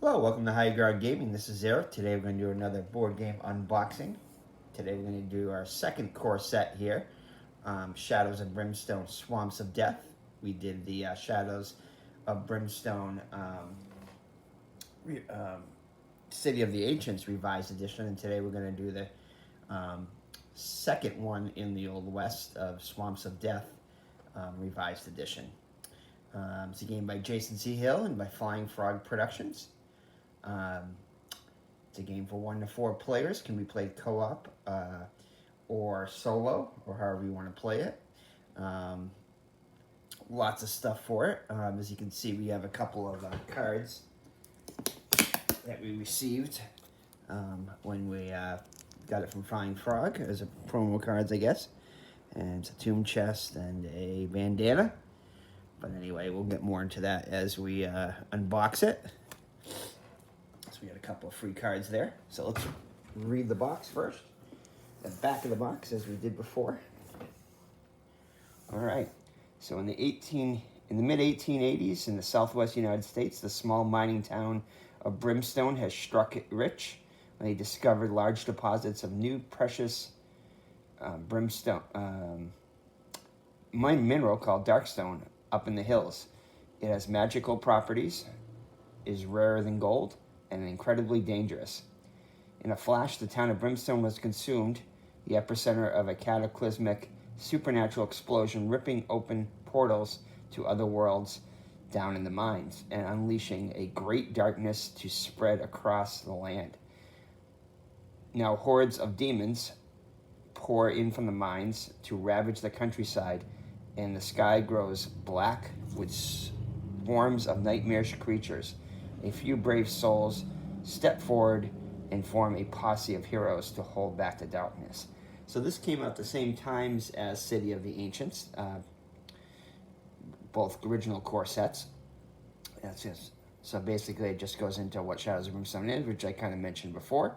Hello, welcome to High Guard Gaming. This is Eric. Today we're going to do another board game unboxing. Today we're going to do our second core set here, Shadows of Brimstone, Swamps of Death. We did the Shadows of Brimstone City of the Ancients Revised Edition, and today we're going to do the second one in the Old West of Swamps of Death Revised Edition. It's a game by Jason C. Hill and by Flying Frog Productions. It's a game for 1 to 4 players. Can be played co-op or solo, or however you want to play it. Lots of stuff for it. As you can see, we have a couple of cards that we received when we got it from Flying Frog as a promo cards, I guess. And it's a tomb chest and a bandana. But anyway, we'll get more into that as we unbox it. So we got a couple of free cards there. So let's read the box first. The back of the box, as we did before. All right. So in the mid-1880s in the southwest United States, the small mining town of Brimstone has struck it rich when they discovered large deposits of new precious brimstone mineral called darkstone up in the hills. It has magical properties, is rarer than gold, and incredibly dangerous. In a flash, the town of Brimstone was consumed, the epicenter of a cataclysmic supernatural explosion, ripping open portals to other worlds down in the mines and unleashing a great darkness to spread across the land. Now hordes of demons pour in from the mines to ravage the countryside, and the sky grows black with swarms of nightmarish creatures. A few brave souls step forward and form a posse of heroes to hold back the darkness. So this came out the same times as City of the Ancients, both original core sets. That's just, so basically it just goes into what Shadows of Brimstone is, which I kind of mentioned before.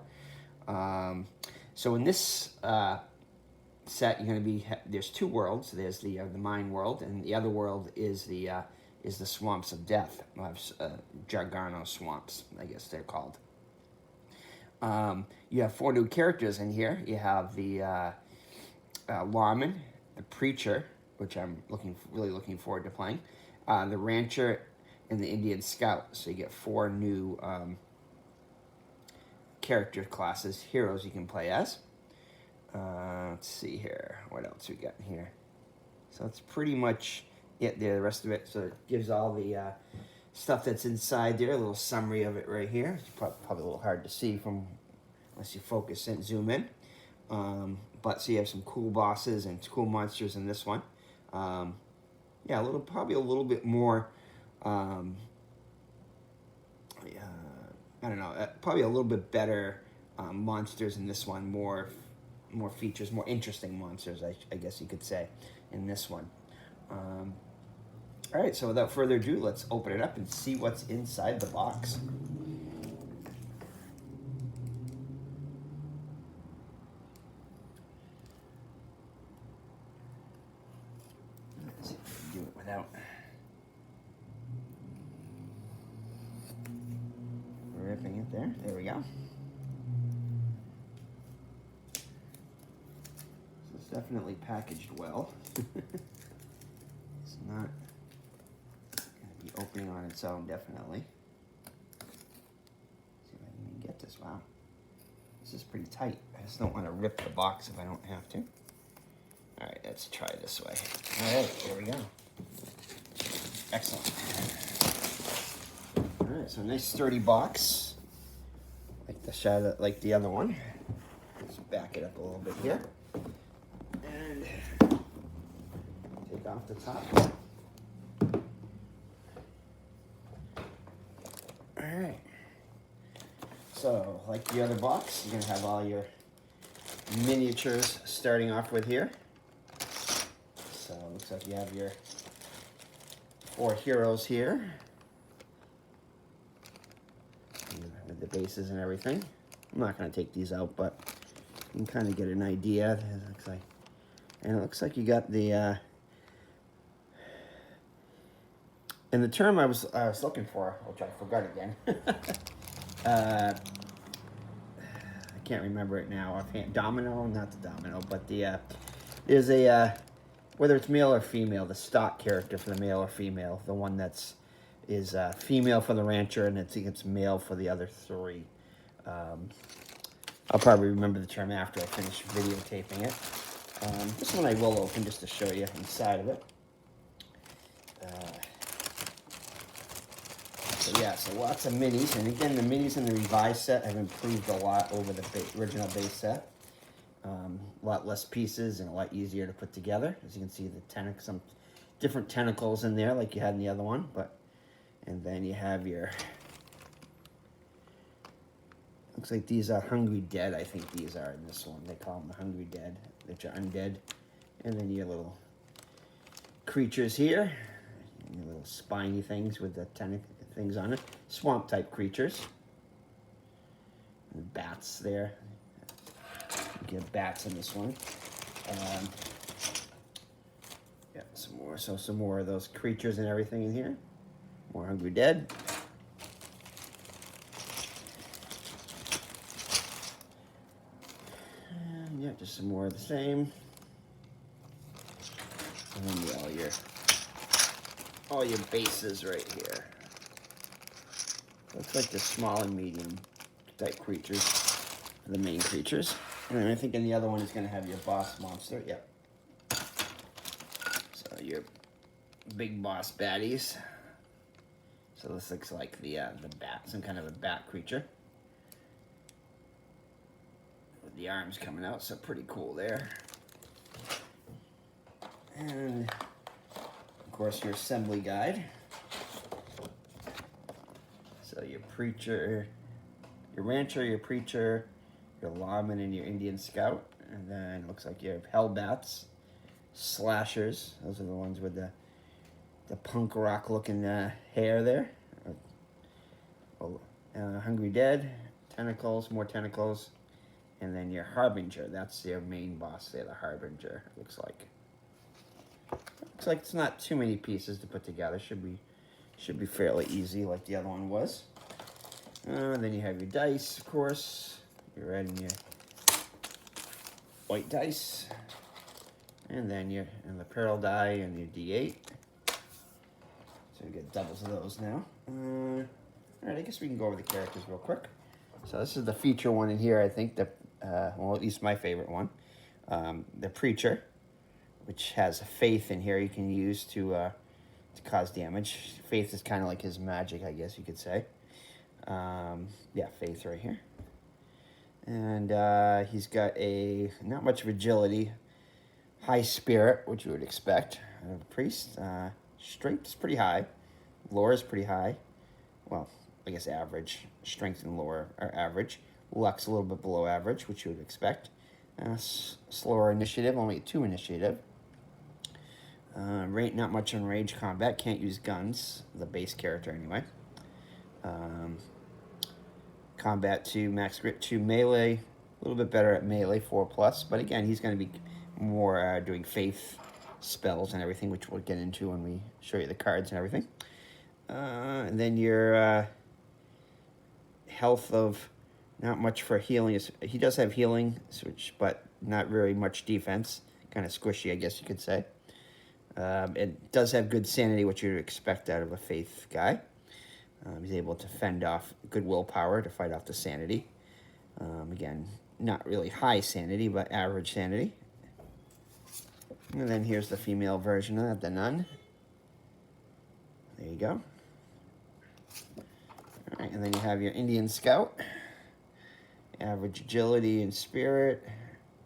So in this set, you're going to be, there's two worlds. There's the mine world, and the other world is the Swamps of Death, Jargano Swamps, I guess they're called. You have 4 new characters in here. You have the lawman, the preacher, which I'm really looking forward to playing, the rancher, and the Indian scout. So you get 4 new character classes, heroes you can play as. Let's see here, what else we got in here. So that's pretty much it there, the rest of it. So it gives all the stuff that's inside there, a little summary of it right here. It's probably a little hard to see from unless you focus and zoom in. But so you have some cool bosses and cool monsters in this one. Yeah, probably a little bit more. I don't know, probably a little bit better monsters in this one. More features, more interesting monsters, I guess you could say, in this one. All right, so without further ado, let's open it up and see what's inside the box. Let's see if we can do it without ripping it there. There we go. So it's definitely packaged well. It's not opening on its own, definitely. See if I can even get this. Wow, this is pretty tight. I just don't want to rip the box if I don't have to. All right, let's try this way. All right, here we go. Excellent. All right, so nice sturdy box, like the shadow, like the other one. Let's back it up a little bit here, and take off the top. Alright, so like the other box, you're going to have all your miniatures starting off with here. So it looks like you have your 4 heroes here with the bases and everything. I'm not going to take these out, but you can kind of get an idea. It looks like you got the And the term I was looking for, which I forgot again, I can't remember it now offhand. Domino, not the Domino, but the there's a whether it's male or female, the stock character for the male or female, the one that's is female for the rancher, and it's male for the other three. I'll probably remember the term after I finish videotaping it. This one I will open just to show you inside of it. So yeah, so lots of minis, and again, the minis in the revised set have improved a lot over the original base set. A lot less pieces and a lot easier to put together. As you can see, some different tentacles in there like you had in the other one, and then you have your, looks like these are Hungry Dead, I think these are in this one. They call them the Hungry Dead, which are undead. And then your little creatures here, your little spiny things with the things on it. Swamp type creatures. And bats there. You get bats in this one. Yeah, some more. So some more of those creatures and everything in here. More Hungry Dead. And yeah, just some more of the same. And then all your bases right here. Looks like the small and medium type creatures, the main creatures. And then I think in the other one is going to have your boss monster. Yep. So your big boss baddies. So this looks like the bat, some kind of a bat creature. With the arms coming out, so pretty cool there. And of course your assembly guide. So your preacher, your rancher, your preacher, your lawman, and your Indian scout. And then it looks like you have hellbats, slashers. Those are the ones with the punk rock looking hair there. Hungry Dead, tentacles, more tentacles. And then your Harbinger, that's their main boss there, the Harbinger, it looks like. Looks like it's not too many pieces to put together. Should be fairly easy like the other one was. Then you have your dice, of course. Your red and your white dice. And then the peril die and your D8. So you get doubles of those now. Alright, I guess we can go over the characters real quick. So this is the feature one in here, I think, well, at least my favorite one. The Preacher, which has faith in here you can use to cause damage. Faith is kind of like his magic, I guess you could say. Yeah, faith right here. And he's got not much of agility, high spirit, which you would expect out of a priest. Strength is pretty high. Lore is pretty high. Well, I guess average. Strength and lore are average. Luck's a little bit below average, which you would expect. Slower initiative, only 2 initiative. Not much on range combat. Can't use guns, the base character anyway. Combat 2, max grit 2, melee. A little bit better at melee, 4+. But again, he's going to be more doing faith spells and everything, which we'll get into when we show you the cards and everything. And then your health of not much for healing. He does have healing, but not very much defense. Kind of squishy, I guess you could say. It does have good sanity, which you'd expect out of a faith guy. He's able to fend off good willpower to fight off the sanity. Again, not really high sanity, but average sanity. And then here's the female version of that, the nun. There you go. All right, and then you have your Indian scout. Average agility and spirit.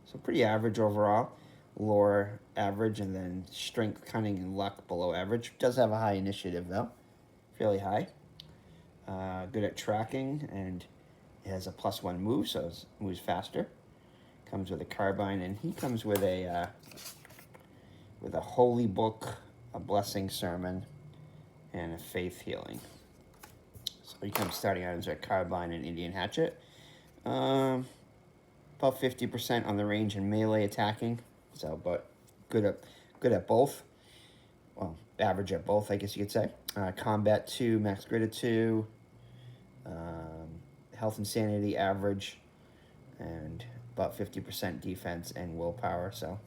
So pretty average overall. Lore average, and then strength, cunning, and luck below average. Does have a high initiative though, fairly high. Good at tracking, and it has a +1 move, so it moves faster. Comes with a carbine, and he comes with a holy book, a blessing sermon, and a faith healing. So he comes starting out as a carbine and Indian hatchet. About 50% on the range and melee attacking. So, but good at both. Well, average at both, I guess you could say. Combat 2, max grit 2. health and sanity average, and about 50% defense and willpower. So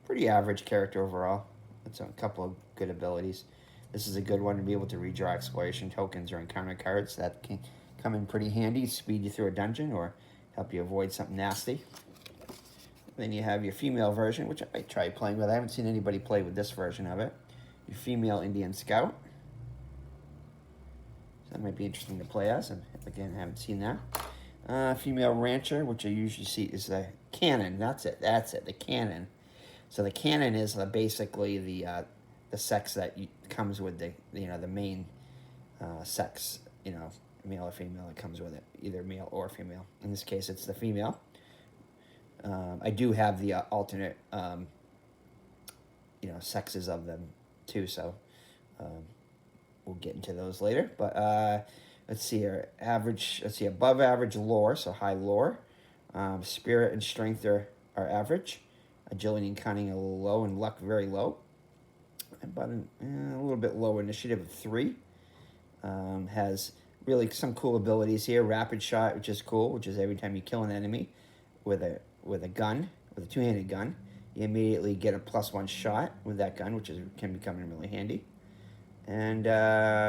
pretty average character overall. It's a couple of good abilities. This is a good one to be able to redraw exploration tokens or encounter cards that can come in pretty handy, speed you through a dungeon or help you avoid something nasty. Then you have your female version, which I might try playing with. I haven't seen anybody play with this version of it. Your female Indian Scout. So that might be interesting to play as. And again, I haven't seen that. Female Rancher, which I usually see is the cannon. That's it, the cannon. So the cannon is basically the sex that comes with the the main sex, male or female that comes with it, either male or female. In this case, it's the female. I do have the alternate, sexes of them too, so we'll get into those later. But let's see here, above average lore, so high lore. Spirit and strength are average. Agility and cunning a little low, and luck very low. About a little bit low initiative of 3. Has really some cool abilities here. Rapid shot, which is cool, which is every time you kill an enemy with a gun, with a two-handed gun, you immediately get a +1 shot with that gun, which can become really handy. And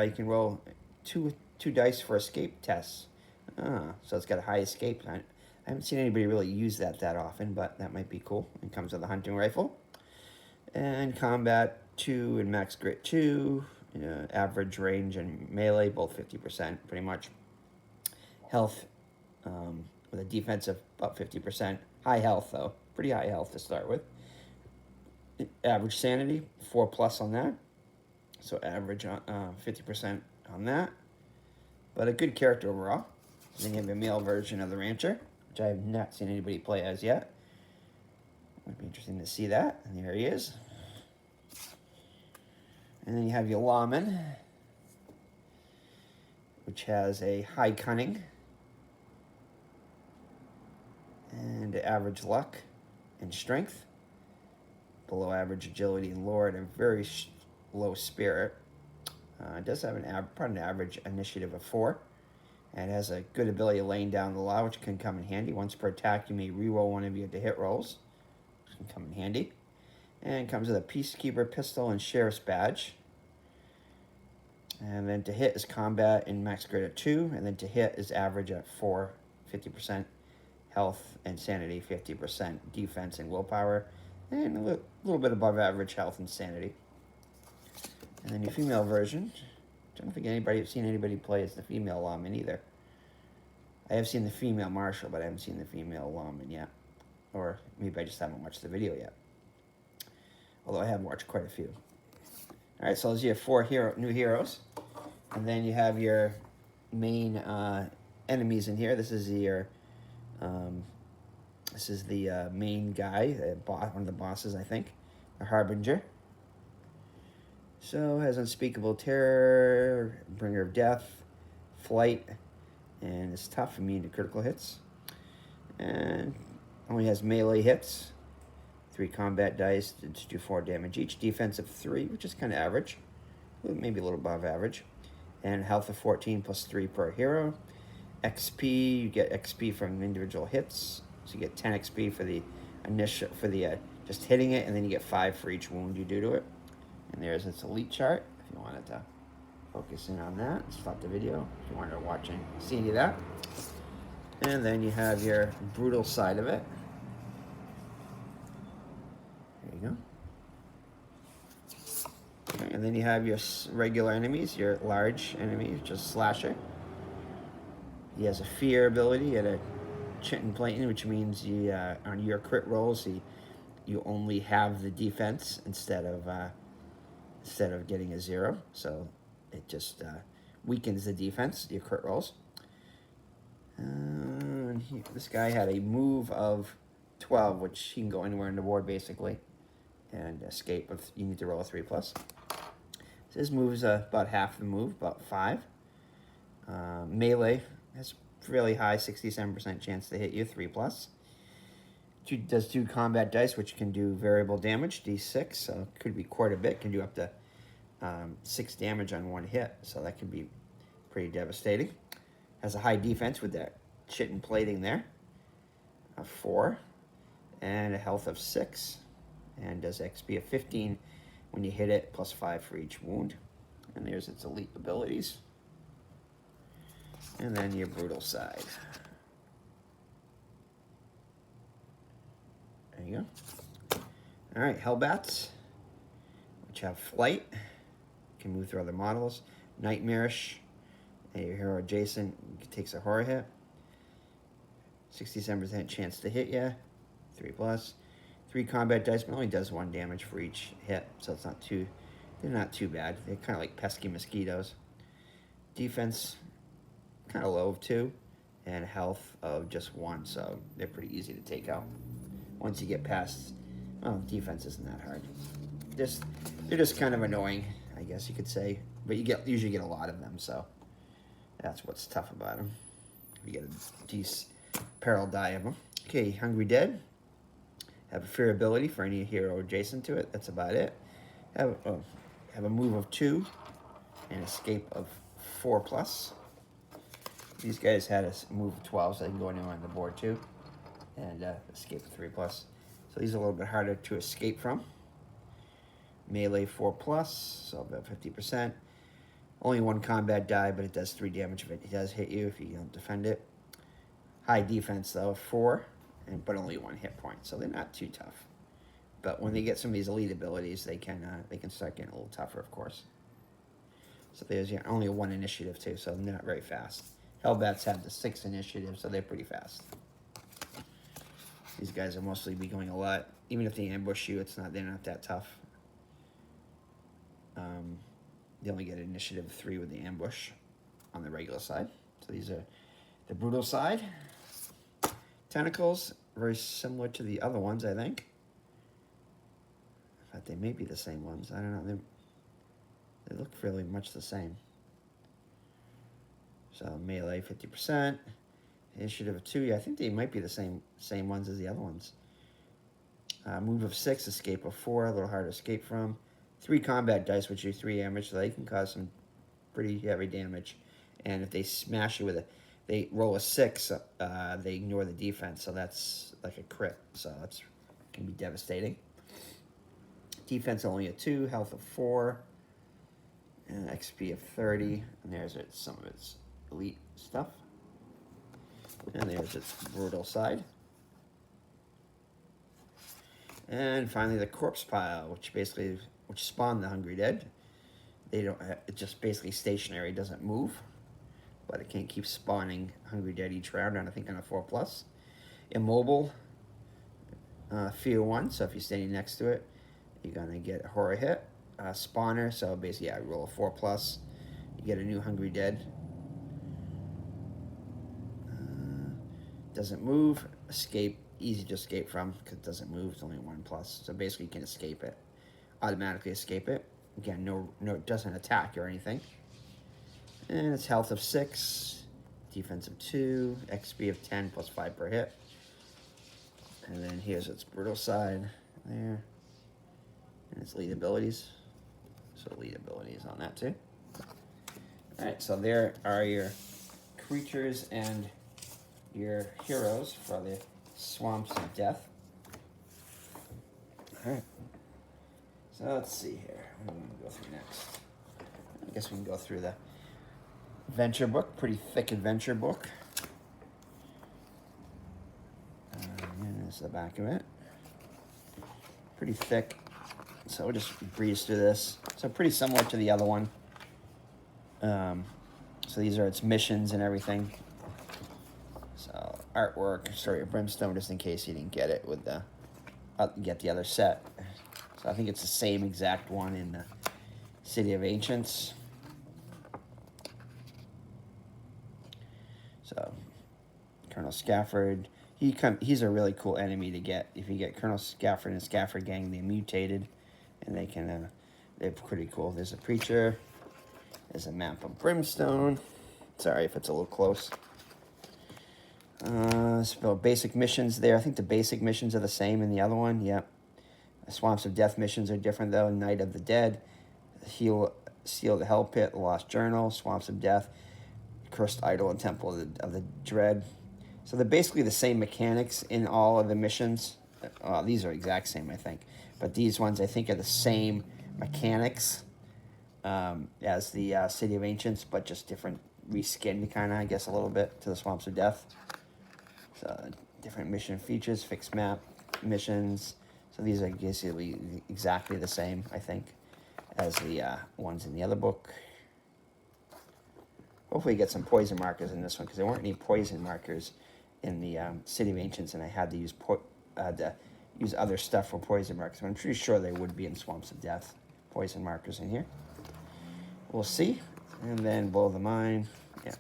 you can roll two dice for escape tests. So it's got a high escape. I haven't seen anybody really use that often, but that might be cool. It comes with a hunting rifle. And combat 2 and max grit 2. Average range and melee, both 50%, pretty much. Health, with a defense of about 50%. High health, though. Pretty high health to start with. Average sanity, 4+ on that. So average 50% on that. But a good character overall. And then you have a male version of the Rancher, which I have not seen anybody play as yet. Might be interesting to see that. And there he is. And then you have your Lawman, which has a high cunning and average luck and strength, below average agility and lore, and a very low spirit. It does have an average initiative of 4, and it has a good ability of laying down the law, which can come in handy. Once per attack, you may reroll one of your hit rolls, which can come in handy. And it comes with a Peacekeeper pistol and Sheriff's badge. And then to hit is combat and max grit at 2. And then to hit is average at 4, 50% health and sanity, 50% defense and willpower. And a little bit above average health and sanity. And then your female version. I don't think I've seen anybody play as the female lawman either. I have seen the female marshal, but I haven't seen the female lawman yet. Or maybe I just haven't watched the video yet. Although I have watched quite a few. All right, so those are your 4 new heroes. And then you have your main enemies in here. This is your the main guy, one of the bosses, I think, the Harbinger. So has unspeakable terror, bringer of death, flight, and is tough, immune to critical hits. And only has melee hits. 3 combat dice to do 4 damage each. Defense of 3, which is kind of average. Maybe a little above average. And health of 14 plus 3 per hero. XP, you get XP from individual hits. So you get 10 XP for the initial, just hitting it, and then you get 5 for each wound you do to it. And there's its elite chart, if you wanted to focus in on that. Stop the video if you wanted to see any of that. And then you have your brutal side of it. Go. Okay, and then you have your regular enemies, your large enemy, which is Slasher. He has a fear ability at a Chitin Platin, which means you on your crit rolls, you only have the defense instead of getting a 0. So it just weakens the defense, your crit rolls. This guy had a move of 12, which he can go anywhere in the board basically. And escape if you need to roll a 3+. So his move is about half the move, about 5. Melee has really high, 67% chance to hit you, 3+. Does 2 combat dice, which can do variable damage, d6, so it could be quite a bit. Can do up to 6 damage on 1 hit, so that can be pretty devastating. Has a high defense with that chitin plating there. A 4. And a health of 6. And does XP of 15 when you hit it, plus 5 for each wound. And there's its elite abilities. And then your brutal side. There you go. All right, Hellbats, which have flight, can move through other models. Nightmarish, and your hero Jason takes a horror hit. 67% chance to hit you, 3+. 3 combat dice, but only does 1 damage for each hit, so it's not too. They're not too bad. They're kind of like pesky mosquitoes. Defense, kind of low of 2, and health of just 1, so they're pretty easy to take out. Once you get past, well, defense isn't that hard. They're just kind of annoying, I guess you could say. But you usually get a lot of them, so that's what's tough about them. You get a decent peril die of them. Okay, Hungry Dead. Have a fear ability for any hero adjacent to it. That's about it. Have a move of 2 and escape of 4+. These guys had a move of 12, so they can go anywhere on the board too. And escape of 3+. So these are a little bit harder to escape from. Melee 4+, so about 50%. Only 1 combat die, but it does 3 damage if it does hit you if you don't defend it. High defense though, 4, but only 1 hit point, so they're not too tough. But when they get some of these elite abilities, they can start getting a little tougher, of course. So there's only 1 initiative too, so not very fast. Hellbats have the 6 initiative, so they're pretty fast. These guys will mostly be going a lot. Even if they ambush you, they're not that tough. They only get initiative 3 with the ambush on the regular side. So these are the brutal side. Tentacles, very similar to the other ones, I think. In fact, they may be the same ones. I don't know. They look fairly much the same. So melee 50%. Initiative of 2. Yeah, I think they might be the same ones as the other ones. Move of 6, escape of 4, a little hard to escape from. 3 combat dice, which do 3 damage, so they can cause some pretty heavy damage. And if they smash you with it, they roll a 6, they ignore the defense, so that's like a crit, so that's can be devastating. Defense only a 2, health of 4, and XP of 30, and there's some of its elite stuff. And there's its brutal side. And finally the corpse pile, which spawned the Hungry Dead. It's just basically stationary, it doesn't move. But it can keep spawning Hungry Dead each round, and I think on a 4+. Immobile, fear 1, so if you're standing next to it, you're gonna get a horror hit. Spawner, so basically I roll a 4+, you get a new Hungry Dead. Doesn't move, escape, easy to escape from because it doesn't move, it's only 1+. So basically you can escape it, automatically escape it. Again, no, it doesn't attack or anything. And it's health of 6, defense of 2, XP of 10 plus 5 per hit. And then here's its brutal side there. And its lead abilities. So lead abilities on that too. Alright, so there are your creatures and your heroes for the Swamps of Death. Alright. So let's see here. What are we going to go through next? I guess we can go through the adventure book. Pretty thick adventure book. And there's the back of it. Pretty thick. So we'll just breeze through this. So pretty similar to the other one. So these are its missions and everything. So artwork, story of Brimstone, just in case you didn't get it with the get the other set. So I think it's the same exact one in the City of Ancients. So Colonel Scafford, he's a really cool enemy to get. If you get Colonel Scafford and Scafford Gang, they're mutated, and they're pretty cool. There's a preacher. There's a map of Brimstone. Sorry if it's a little close. So basic missions there. I think the basic missions are the same in the other one. Yep. The Swamps of Death missions are different though. Night of the Dead, Seal the Hell Pit, Lost Journal, Swamps of Death, Cursed Idol and Temple of the Dread. So they're basically the same mechanics in all of the missions. These are exact same, I think. But these ones, I think, are the same mechanics as the City of Ancients, but just different, reskinned kind of, I guess, a little bit to the Swamps of Death. So different mission features, fixed map missions. So these are basically exactly the same, I think, as the ones in the other book. Hopefully get some poison markers in this one, because there weren't any poison markers in the City of Ancients, and I had to use other stuff for poison markers. I'm pretty sure they would be in Swamps of Death, poison markers in here. We'll see. And then Blow the Mine. Yeah.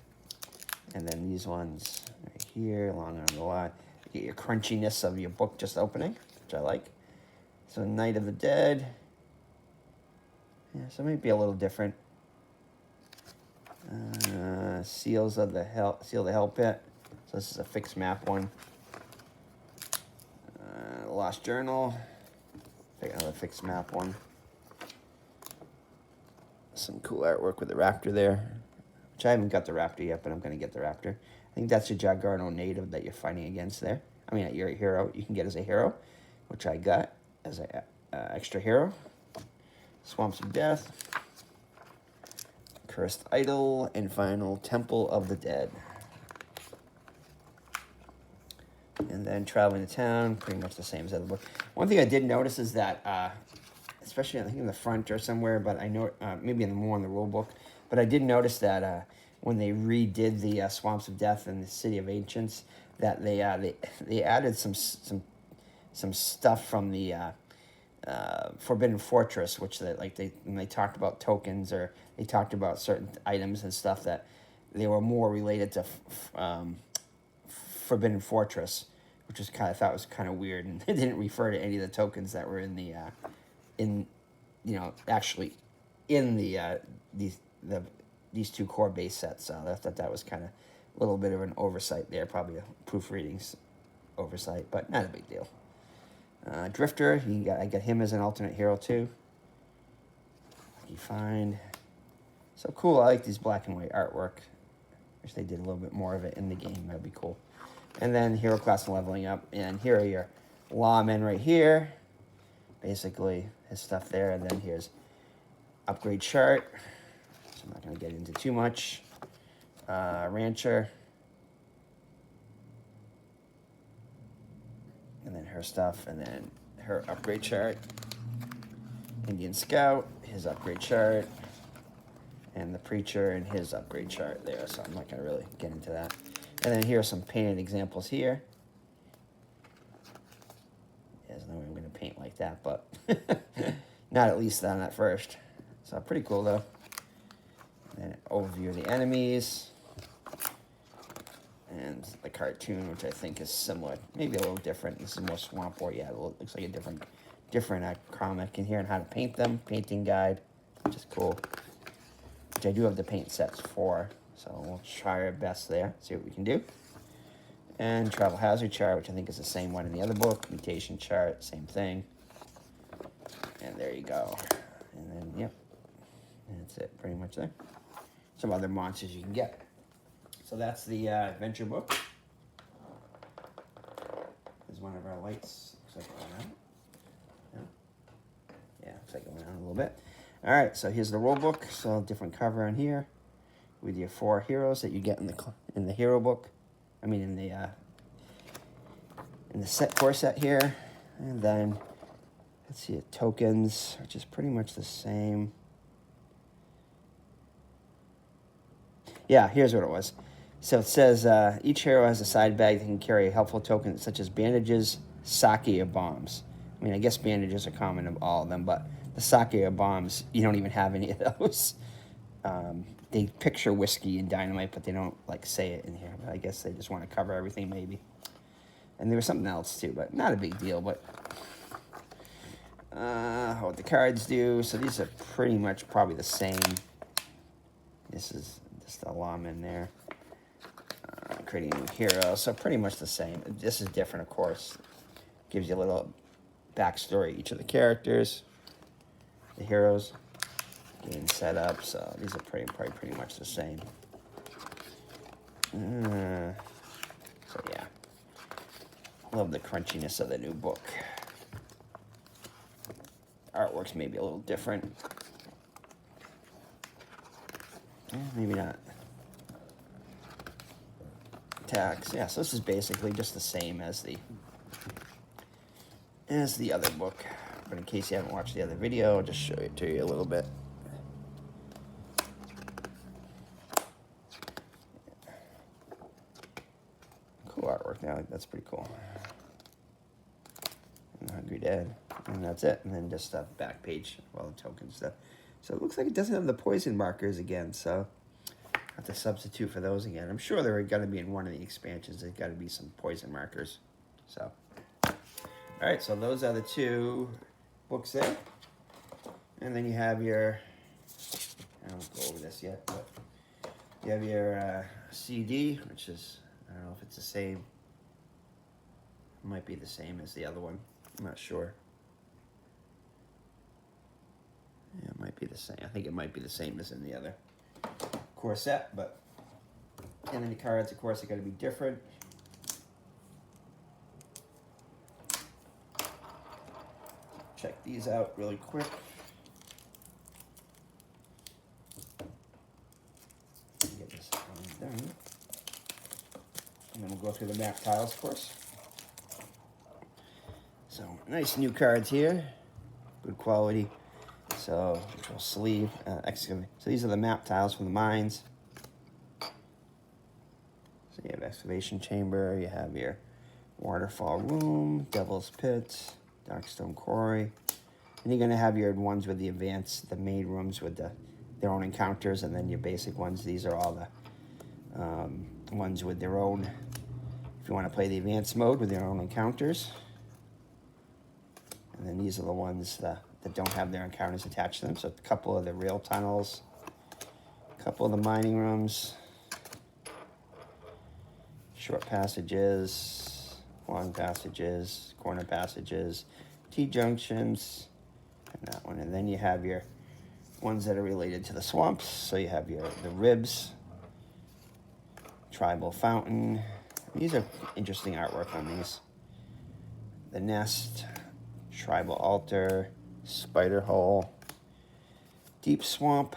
And then these ones right here, along on the line. You get your crunchiness of your book just opening, which I like. So Night of the Dead. Yeah, so it might be a little different. Seal of the Hell Pit. So this is a fixed map one. Lost Journal. Another fixed map one. Some cool artwork with the raptor there, which I haven't got the raptor yet, but I'm going to get the raptor. I think that's a Jagarno native that you're fighting against there. I mean, you're a hero. You can get as a hero, which I got as an extra hero. Swamps of Death. Cursed Idol, and final Temple of the Dead. And then Traveling to Town, pretty much the same as the other book. One thing I did notice is that, especially I think in the front or somewhere, but I know maybe more in the rule book, but I did notice that when they redid the Swamps of Death and the City of Ancients, that they added some stuff from the Forbidden Fortress, which when they talked about tokens, or they talked about certain items and stuff, that they were more related to Forbidden Fortress, which was I thought was kind of weird, and it didn't refer to any of the tokens that were in the actually in the these two core base sets. So I thought that was kind of a little bit of an oversight there, probably a proofreading oversight, but not a big deal. Drifter, I got him as an alternate hero too. You find so cool. I like these black and white artwork. Wish they did a little bit more of it in the game. That'd be cool. And then hero class and leveling up. And here are your lawmen right here. Basically his stuff there. And then here's upgrade chart. So I'm not going to get into too much. Rancher. And then her stuff, and then her upgrade chart. Indian Scout, his upgrade chart. And the Preacher and his upgrade chart there, so I'm not going to really get into that. And then here are some painted examples here. There's no way I'm going to paint like that, but not at least on that first. So pretty cool, though. And then an overview of the enemies. And the cartoon, which I think is similar, maybe a little different. This is more Swamp War. Yeah, it looks like a different comic in here, and how to paint them. Painting guide, which is cool. Which I do have the paint sets for, so we'll try our best there. See what we can do. And travel hazard chart, which I think is the same one in the other book. Mutation chart, same thing. And there you go. And then yep, that's it, pretty much there. Some other monsters you can get. So that's the adventure book. There's one of our lights. Looks like it went out. Yeah, looks like it went out a little bit. All right, so here's the rule book. So different cover on here with your 4 heroes that you get in the hero book. I mean in the core set here. And then let's see, tokens, which is pretty much the same. Yeah, here's what it was. So it says each hero has a side bag that can carry helpful tokens such as bandages, sake, or bombs. I mean, I guess bandages are common of all of them, but the sake or bombs, you don't even have any of those. They picture whiskey and dynamite, but they don't say it in here. But I guess they just want to cover everything, maybe. And there was something else too, but not a big deal. But what the cards do. So these are pretty much probably the same. This is just a lawman there. Creating a new hero, so pretty much the same. This is different, of course. Gives you a little backstory, each of the characters, the heroes, game setup. So these are probably pretty much the same. So yeah, Love the crunchiness of the new book. Artwork's maybe a little different. Maybe not. Tags. Yeah, so this is basically just the same as the other book. But in case you haven't watched the other video, I'll just show it to you a little bit. Cool artwork now. That's pretty cool. And Hungry Dad. And that's it. And then just the back page, all the token stuff. So it looks like it doesn't have the poison markers again, so I have to substitute for those again. I'm sure they're going to be in one of the expansions. There's got to be some poison markers. So, all right, so those are the two books there. And then you have your, I won't go over this yet, but you have your CD, which is, I don't know if it's the same. It might be the same as the other one. I'm not sure. Yeah, it might be the same. I think it might be the same as in the other core set, but and then the cards, of course, are going to be different. Check these out really quick. Get this one done. And then we'll go through the map tiles, of course. So, nice new cards here. Good quality. So, control sleeve, excavate. So these are the map tiles from the mines. So you have excavation chamber, you have your waterfall room, devil's pit, darkstone quarry. And you're gonna have your ones with the advanced, the main rooms with their own encounters, and then your basic ones. These are all the ones with their own, if you wanna play the advanced mode with their own encounters. And then these are the ones that don't have their encounters attached to them. So a couple of the rail tunnels, a couple of the mining rooms, short passages, long passages, corner passages, T-junctions, and that one. And then you have your ones that are related to the swamps. So you have the ribs, tribal fountain. These are interesting artwork on these. The nest, tribal altar, spider hole, deep swamp,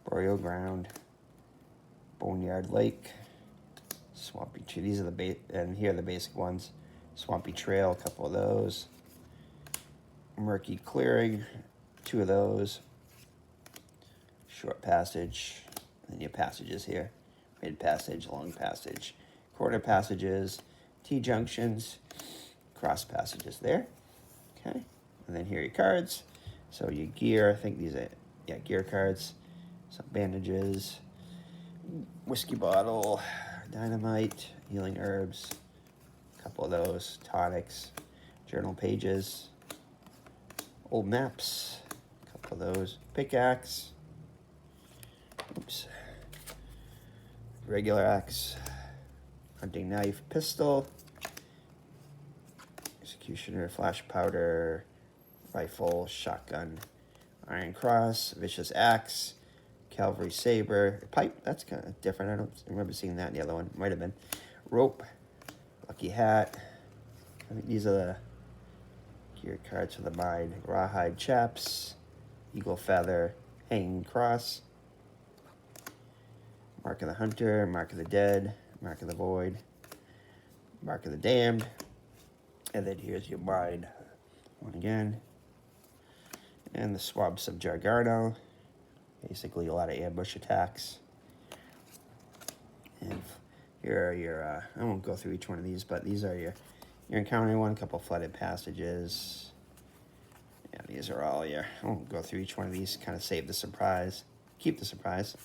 burial ground, boneyard lake, swampy tree. These are and here are the basic ones. Swampy trail, a couple of those. Murky clearing, 2 of those. Short passage, and then your passages here. Mid passage, long passage, corner passages, T-junctions, cross passages there. Okay. And then here are your cards. So your gear, I think these are, yeah, gear cards. Some bandages, whiskey bottle, dynamite, healing herbs, a couple of those, tonics, journal pages, old maps, a couple of those, pickaxe, oops, regular axe, hunting knife, pistol, executioner, flash powder, rifle, shotgun, iron cross, vicious axe, cavalry saber, pipe. That's kind of different. I don't remember seeing that in the other one. Might have been. Rope, lucky hat. I think these are the gear cards for the mine. Rawhide chaps, eagle feather, hanging cross, mark of the hunter, mark of the dead, mark of the void, mark of the damned. And then here's your mine one again. And the swamps of Jargarno. Basically a lot of ambush attacks. And here are your, I won't go through each one of these, but these are you're encountering one, a couple flooded passages. Yeah, these are all your, I won't go through each one of these, kind of save the surprise, keep the surprise.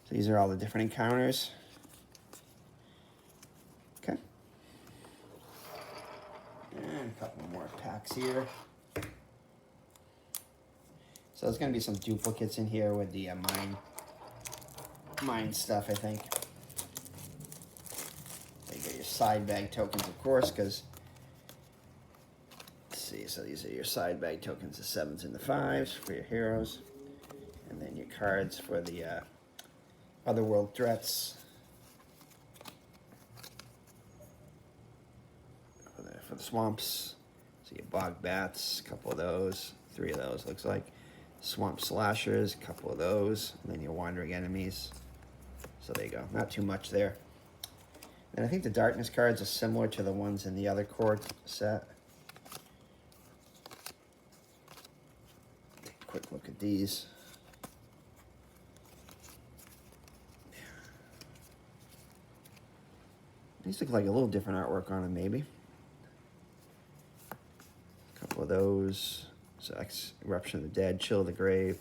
So these are all the different encounters. Okay. And a couple more packs here. So there's going to be some duplicates in here with the mine stuff, I think. You get your side bag tokens, of course, because, let's see, so these are your side bag tokens, the 7s and the 5s for your heroes. And then your cards for the otherworld threats. for the swamps. So you bog bats, a couple of those, 3 of those looks like. Swamp slashers, a couple of those, and then your wandering enemies. So there you go, not too much there. And I think the darkness cards are similar to the ones in the other core set. Take a quick look at these. These look like a little different artwork on them, maybe. A couple of those. So Eruption of the Dead, Chill of the Grave.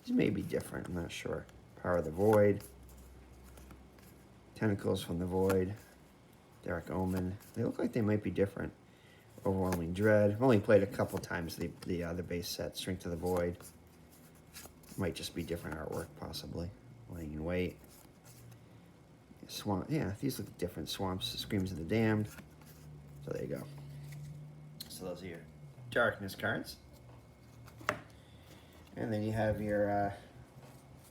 These may be different, I'm not sure. Power of the Void. Tentacles from the Void. Dark Omen. They look like they might be different. Overwhelming Dread. I've only played a couple times the other base set, Strength of the Void. Might just be different artwork, possibly. Laying in Wait. Swamp, yeah, these look different. Swamps, Screams of the Damned. So there you go. So those are your darkness cards. And then you have your,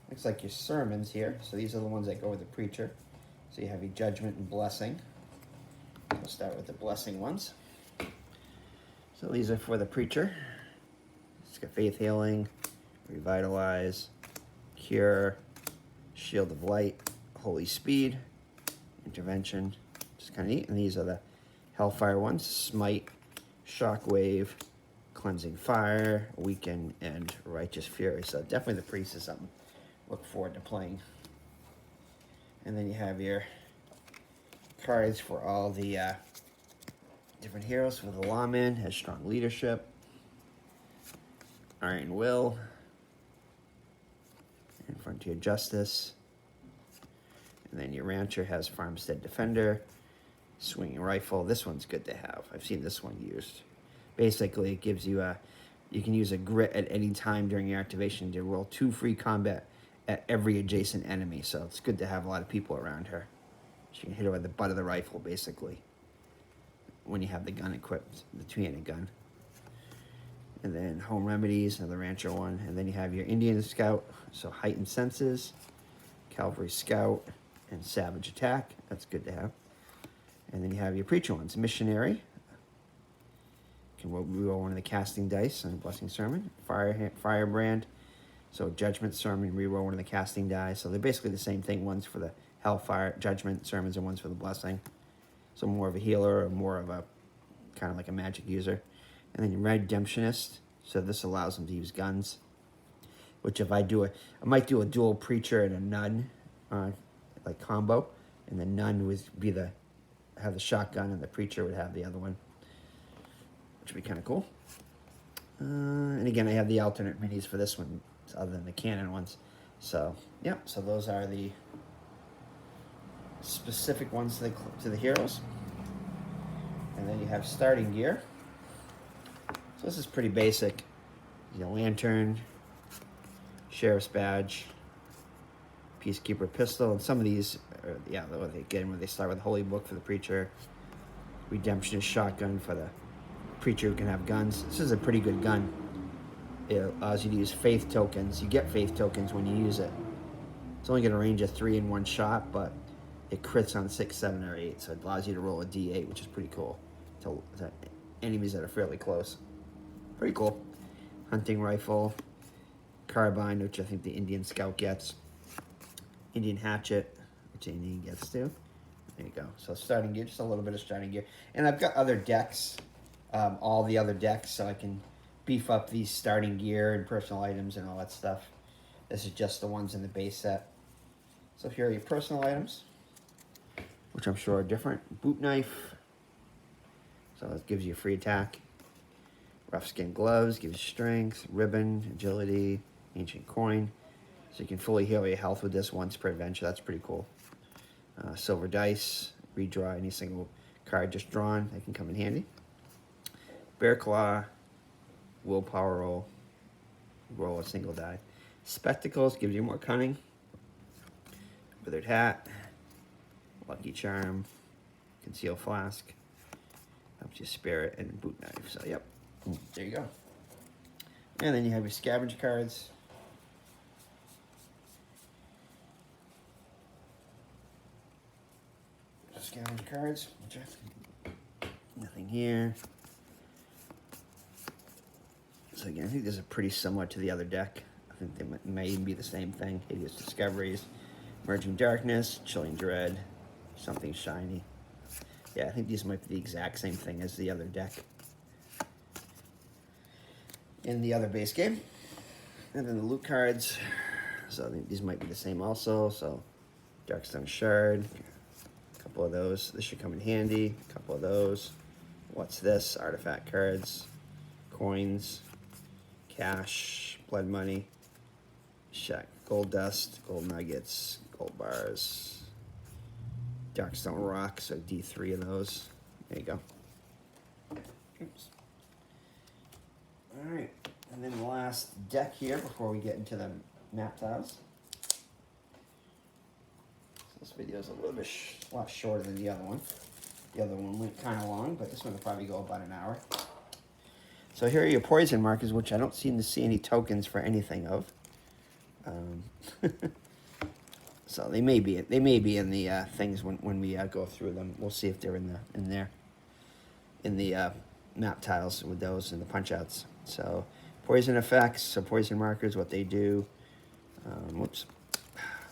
looks like your sermons here. So these are the ones that go with the preacher. So you have your Judgment and Blessing. We'll start with the Blessing ones. So these are for the preacher. It's got Faith Healing, Revitalize, Cure, Shield of Light, Holy Speed, Intervention, just kind of neat. And these are the Hellfire ones: Smite, Shockwave, Cleansing Fire, Weaken, and Righteous Fury. So definitely the priest is something to look forward to playing. And then you have your cards for all the different heroes. For the Lawman, has Strong Leadership, Iron Will, and Frontier Justice. And then your Rancher has Farmstead Defender, Swinging Rifle. This one's good to have. I've seen this one used. Basically, it gives you you can use a grit at any time during your activation to roll 2 free combat at every adjacent enemy. So it's good to have a lot of people around her. So you can hit her with the butt of the rifle, basically, when you have the gun equipped, the 2-handed gun. And then Home Remedies, another Rancher one. And then you have your Indian Scout, so Heightened Senses, Cavalry Scout, and Savage Attack. That's good to have. And then you have your Preacher ones. Missionary. You can roll one of the casting dice on Blessing Sermon. Firebrand. So Judgment Sermon, reroll one of the casting dice. So they're basically the same thing. One's for the Hellfire Judgment Sermons and one's for the Blessing. So more of a healer or more of a kind of like a magic user. And then your Redemptionist. So this allows them to use guns. Which if I might do a dual Preacher and a Nun like combo. And the Nun would be have the shotgun and the Preacher would have the other one. Which would be kind of cool. And again, I have the alternate minis for this one, other than the canon ones. So, yeah, so those are the specific ones to the heroes. And then you have starting gear. So this is pretty basic. Your Lantern, Sheriff's Badge, Peacekeeper Pistol, and some of these are, yeah, again, when they start with Holy Book for the Preacher, Redemptionist Shotgun for the Preacher who can have guns. This is a pretty good gun. It allows you to use faith tokens. You get faith tokens when you use it. It's only going to range a 3 in one shot, but it crits on 6, 7, or 8, so it allows you to roll a D8, which is pretty cool. To enemies that are fairly close. Pretty cool. Hunting Rifle, Carbine, which I think the Indian Scout gets. Indian Hatchet, which the Indian gets too. There you go. So starting gear, just a little bit of starting gear. And I've got other decks, all the other decks, so I can beef up these starting gear and personal items and all that stuff. This is just the ones in the base set. So here are your personal items, which I'm sure are different. Boot Knife, so it gives you a free attack. Rough Skin Gloves, gives you strength. Ribbon, agility, Ancient Coin. So you can fully heal your health with this once per adventure. That's pretty cool. Silver Dice, redraw any single card just drawn. They can come in handy. Bear Claw, Willpower Roll, roll a single die. Spectacles, gives you more cunning. Withered Hat, Lucky Charm, Conceal Flask, helps you Spirit, and Boot Knife. So, yep, there you go. And then you have your Scavenge cards. Scavenge cards, which Nothing here. So again, I think this is pretty similar to the other deck. I think they may even be the same thing. Hideous Discoveries, Emerging Darkness, Chilling Dread, Something Shiny. Yeah, I think these might be the exact same thing as the other deck in the other base game. And then the loot cards. So I think these might be the same also. So Darkstone Shard, a couple of those. This should come in handy. A couple of those. What's this? Artifact cards, coins, cash, blood money, gold dust, gold nuggets, gold bars, Darkstone rock, so D3 of those. There you go. Oops. All right, and then the last deck here before we get into the map tiles. So this video is a little bit a lot shorter than the other one. The other one went kind of long, but this one will probably go about an hour. So here are your poison markers, which I don't seem to see any tokens for anything of. So they may be in the things when we go through them. We'll see if they're in the map tiles with those and the punch outs. So poison effects, so poison markers, what they do. Whoops,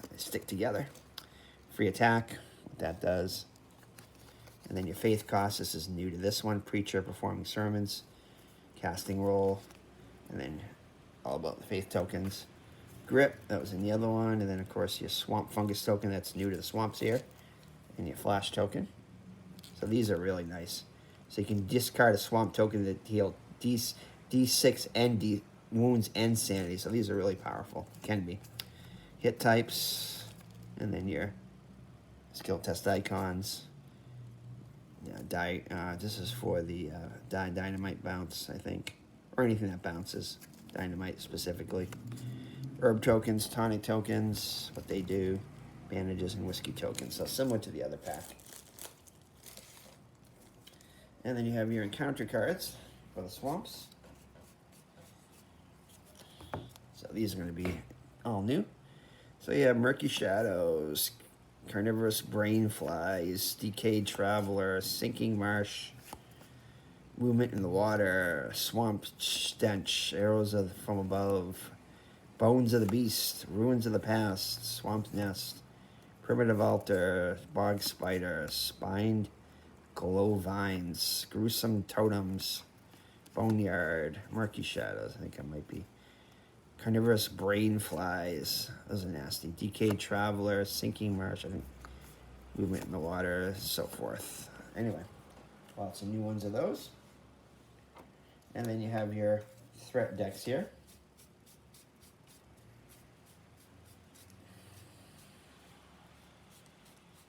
they stick together. Free attack, what that does. And then your faith cost. This is new to this one. Preacher, performing sermons, casting roll, and then all about the faith tokens. Grip, that was in the other one, and then of course your swamp fungus token, that's new to the swamps here, and your flash token. So these are really nice. So you can discard a swamp token that heal D6 and D wounds and sanity. So these are really powerful. Can be. Hit types, and then your skill test icons. Yeah, this is for the dynamite bounce, I think, or anything that bounces. Dynamite specifically. Herb tokens, tonic tokens, what they do, bandages and whiskey tokens. So similar to the other pack. And then you have your encounter cards for the swamps. So these are going to be all new. So you have Murky Shadows, Carnivorous Brainflies, Decayed Traveler, Sinking Marsh, Movement in the Water, Swamp Stench, Arrows from Above, Bones of the Beast, Ruins of the Past, Swamp's Nest, Primitive Altar, Bog Spider, Spined Glow Vines, Gruesome Totems, Boneyard, Murky Shadows, I think I might be. Carnivorous Brainflies, those are nasty. Decayed Traveler, Sinking Marsh, I think Movement in the Water, so forth. Anyway, lots of new ones of those. And then you have your threat decks here.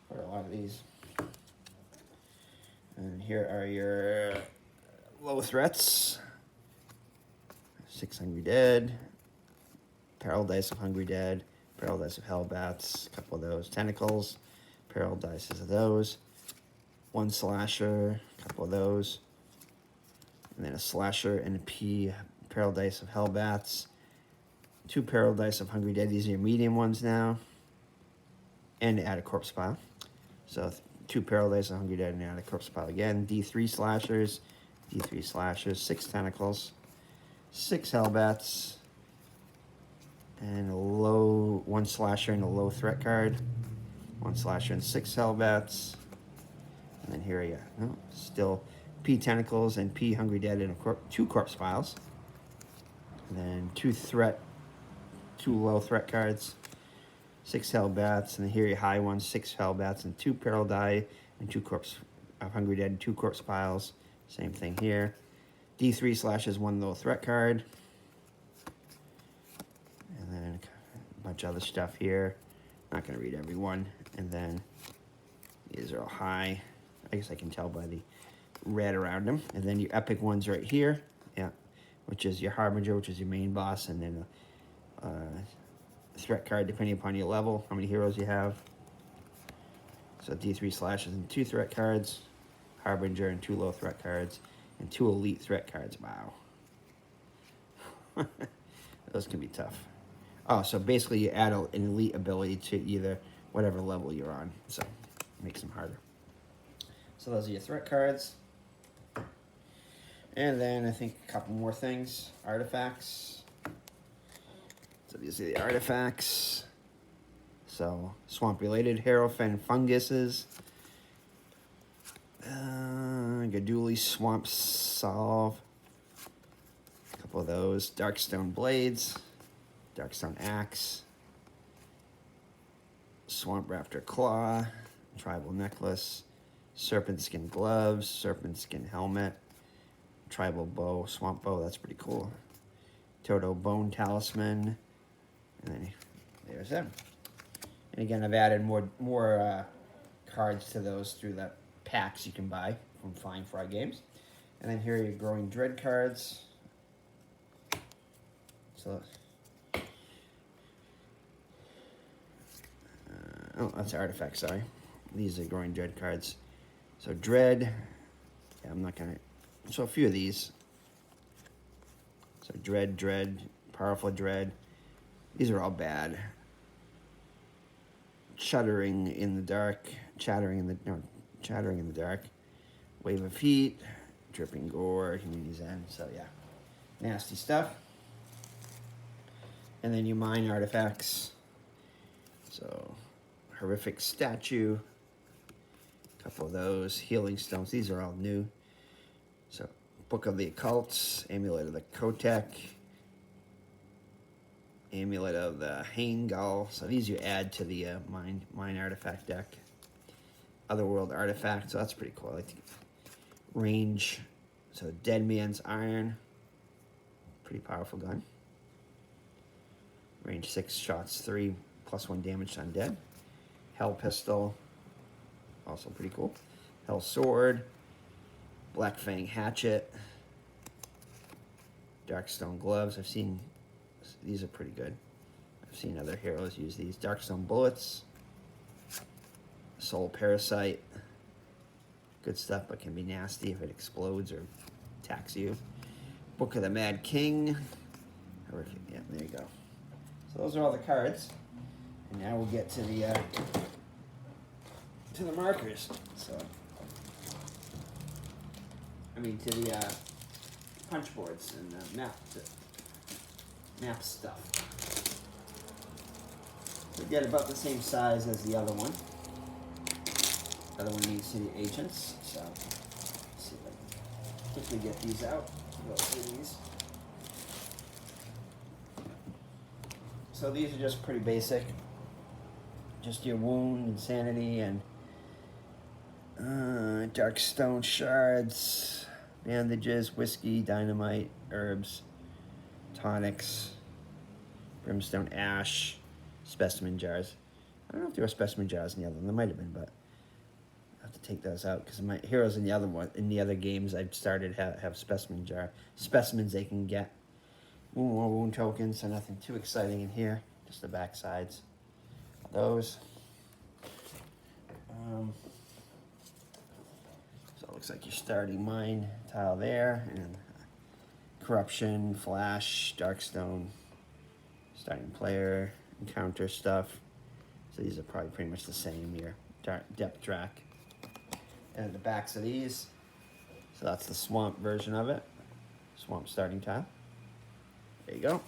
For a lot of these. And here are your low threats. 6 Hungry Dead, Peril Dice of Hungry Dead, Peril Dice of Hellbats, a couple of those. Tentacles, Peril Dices of those. 1 Slasher, a couple of those. And then a Slasher and a Peril Dice of Hellbats. 2 Peril Dice of Hungry Dead. These are your medium ones now. And add a corpse pile. So 2 Peril Dice of Hungry Dead and add a corpse pile again. D3 Slashers, D3 Slashers, 6 Tentacles, 6 Hellbats, and a 1 Slasher and a low threat card. 1 Slasher and 6 Hellbats. And then here you go. No, still P Tentacles and P Hungry Dead and 2 corpse piles. And then 2 low threat cards. 6 Hellbats, and then here you high ones, 6 Hellbats, and 2 Peril Die, and 2 corpse of Hungry Dead, and 2 corpse piles. Same thing here. D3 Slashes, 1 low threat card. And then a bunch of other stuff here. Not going to read every one. And then these are all high. I guess I can tell by the red around them. And then your epic ones right here. Yeah, which is your Harbinger, which is your main boss, and then threat card depending upon your level, how many heroes you have. So D3 Slashes and 2 threat cards, Harbinger and 2 low threat cards, and 2 elite threat cards. Wow. Those can be tough. Oh, so basically you add an elite ability to either whatever level you're on, so it makes them harder. So those are your threat cards. And then I think a couple more things. Artifacts. So these are the artifacts. So swamp-related Hierophant funguses. Gaduli Swamp Solve. A couple of those. Darkstone Blades. Darkstone Axe. Swamp Raptor Claw. Tribal Necklace. Serpent Skin Gloves. Serpent Skin Helmet. Tribal Bow. Swamp Bow. That's pretty cool. Toto Bone Talisman. And then there's them. And again, I've added more cards to those through the packs you can buy from Flying Frog Games. And then here are your Growing Dread cards. So, oh, that's artifact, sorry. These are Growing Dread cards. So Dread, yeah, I'm not gonna, so a few of these. So Dread, Powerful Dread. These are all bad. Chattering in the dark. Wave of Heat. Dripping Gore. Community Zen. So yeah, nasty stuff. And then you mine artifacts. So Horrific Statue. A couple of those. Healing Stones. These are all new. So Book of the Occults. Amulet of the Kotek. Amulet of the Haingull. So these you add to the mine artifact deck. Otherworld artifact. So that's pretty cool. I like to range. So Dead Man's Iron. Pretty powerful gun. Range 6 shots, 3 +1 damage to undead. Hell Pistol. Also pretty cool. Hell Sword. Black Fang Hatchet. Darkstone Gloves. I've seen, these are pretty good. I've seen other heroes use these. Darkstone Bullets. Soul Parasite. Good stuff, but can be nasty if it explodes or attacks you. Book of the Mad King. Horrific. Yeah, there you go. So those are all the cards. And now we'll get to the markers. So, I mean, to the punch boards and map stuff. We get about the same size as the other one. The other one needs city agents, so let's see if I can quickly get these out. Go through these. So these are just pretty basic. Just your wound, insanity, and dark stone shards, bandages, whiskey, dynamite, herbs, tonics, brimstone ash, specimen jars. I don't know if there were specimen jars in the other one. There might have been, but I have to take those out because my heroes in the other one, in the other games I've started have specimens they can get. More wound tokens, so nothing too exciting in here. Just the back sides. Those. So it looks like your starting mine tile there, and corruption, flash, darkstone, starting player, encounter stuff. So these are probably pretty much the same. Your depth track, and the backs of these. So that's the swamp version of it. Swamp starting tile. There you go.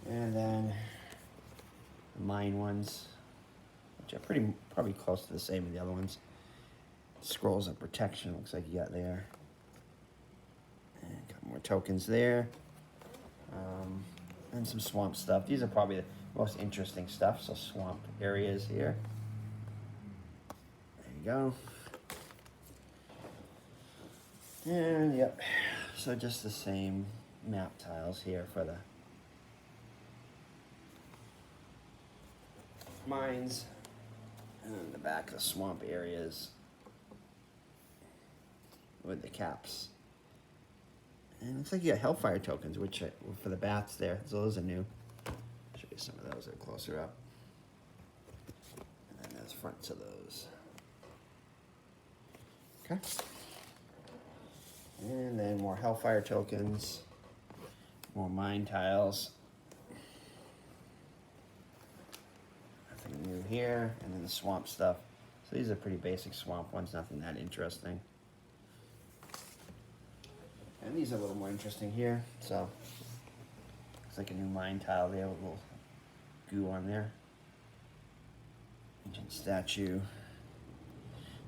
And then the mine ones, which are probably close to the same as the other ones. Scrolls of protection looks like you got there. And a couple more tokens there. And some swamp stuff. These are probably the most interesting stuff. So swamp areas here. There you go. And yep. So just the same map tiles here for the mines, and then the back of the swamp areas with the caps. And it looks like you got Hellfire tokens, which for the bats there. So those are new. I'll show you some of those that are closer up. And then there's fronts of those. Okay. And then more Hellfire tokens. More mine tiles. Nothing new here. And then the swamp stuff. So these are pretty basic swamp ones, nothing that interesting. And these are a little more interesting here. So it's like a new mine tile there with a little goo on there. Ancient statue.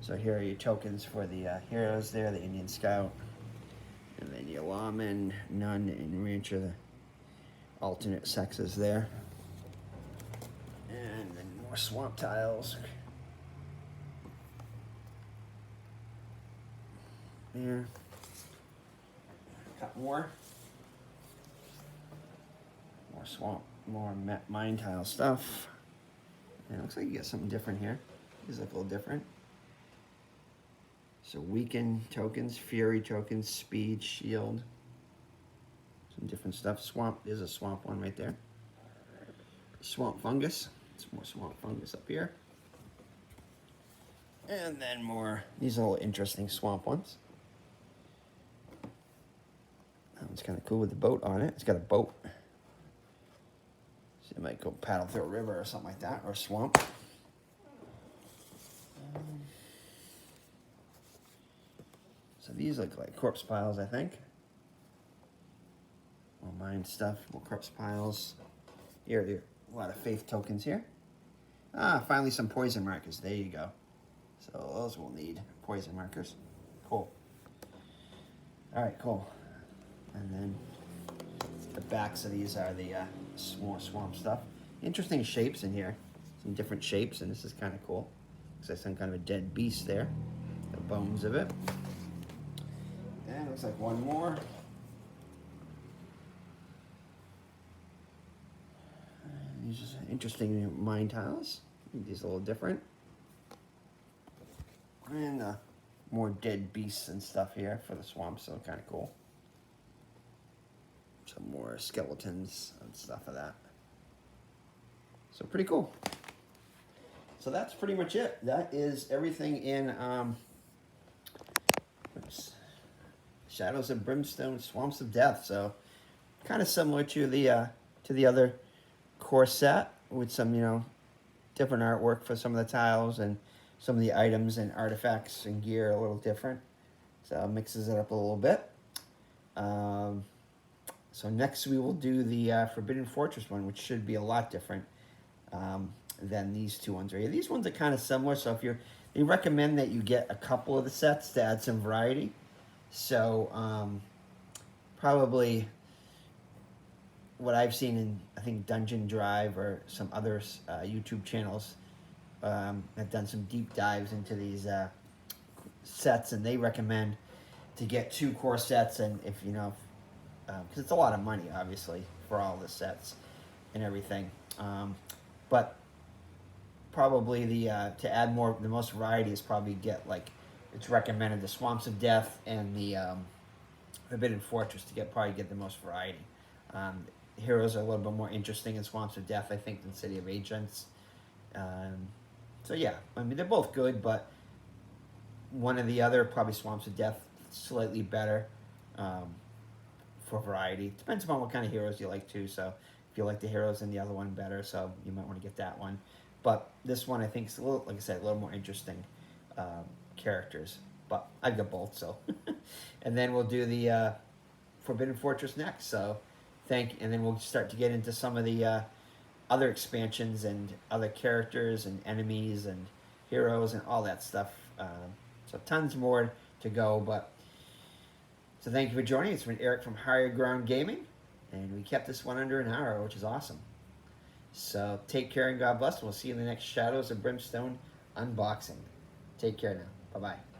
So here are your tokens for the heroes there, the Indian Scout. And then your lawman, nun, and rancher, the alternate sexes there. And then more swamp tiles. There. Got more. More swamp, more mine tile stuff. And it looks like you get something different here. These look a little different. So weaken tokens, fury tokens, speed, shield. Some different stuff. Swamp, there's a swamp one right there. Swamp fungus. Some more swamp fungus up here. And then more, these are all interesting swamp ones. That one's kind of cool with the boat on it. It's got a boat. So you might go paddle through a river or something like that, or a swamp. So these look like corpse piles, I think. More mine stuff, more corpse piles. Here, a lot of faith tokens here. Ah, finally some poison markers. There you go. So those we'll need, poison markers. Cool. All right, cool. And then the backs of these are the more swamp stuff. Interesting shapes in here. Some different shapes, and this is kind of cool. Looks like some kind of a dead beast there. The bones of it. And looks like one more. And these are interesting mine tiles. These are a little different. And more dead beasts and stuff here for the swamp, so kind of cool. Some more skeletons and stuff of that. So pretty cool. So that's pretty much it. That is everything in Shadows of Brimstone, Swamps of Death. So kind of similar to the other core set with some, you know, different artwork for some of the tiles and some of the items and artifacts and gear a little different. So it mixes it up a little bit. So next we will do the Forbidden Fortress one, which should be a lot different than these two ones right here. These ones are kind of similar, so if they recommend that you get a couple of the sets to add some variety. So probably what I've seen in, I think, Dungeon Drive or some other YouTube channels have done some deep dives into these sets, and they recommend to get 2 core sets, and if you know, because it's a lot of money, obviously, for all the sets and everything. But probably to add the most variety is probably get, like, it's recommended the Swamps of Death and the Forbidden Fortress to probably get the most variety. Heroes are a little bit more interesting in Swamps of Death, I think, than City of Agents. So yeah, I mean, they're both good, but one or the other, probably Swamps of Death, slightly better for variety. Depends upon what kind of heroes you like too. So if you like the heroes in the other one better, so you might want to get that one. But this one, I think, is a little, like I said, a little more interesting characters. But I've got both, so. And then we'll do the Forbidden Fortress next. So and then we'll start to get into some of the other expansions and other characters and enemies and heroes and all that stuff. So tons more to go, but so thank you for joining. It's been Eric from Higher Ground Gaming, and we kept this one under an hour, which is awesome. So take care and God bless. We'll see you in the next Shadows of Brimstone unboxing. Take care now. Bye-bye.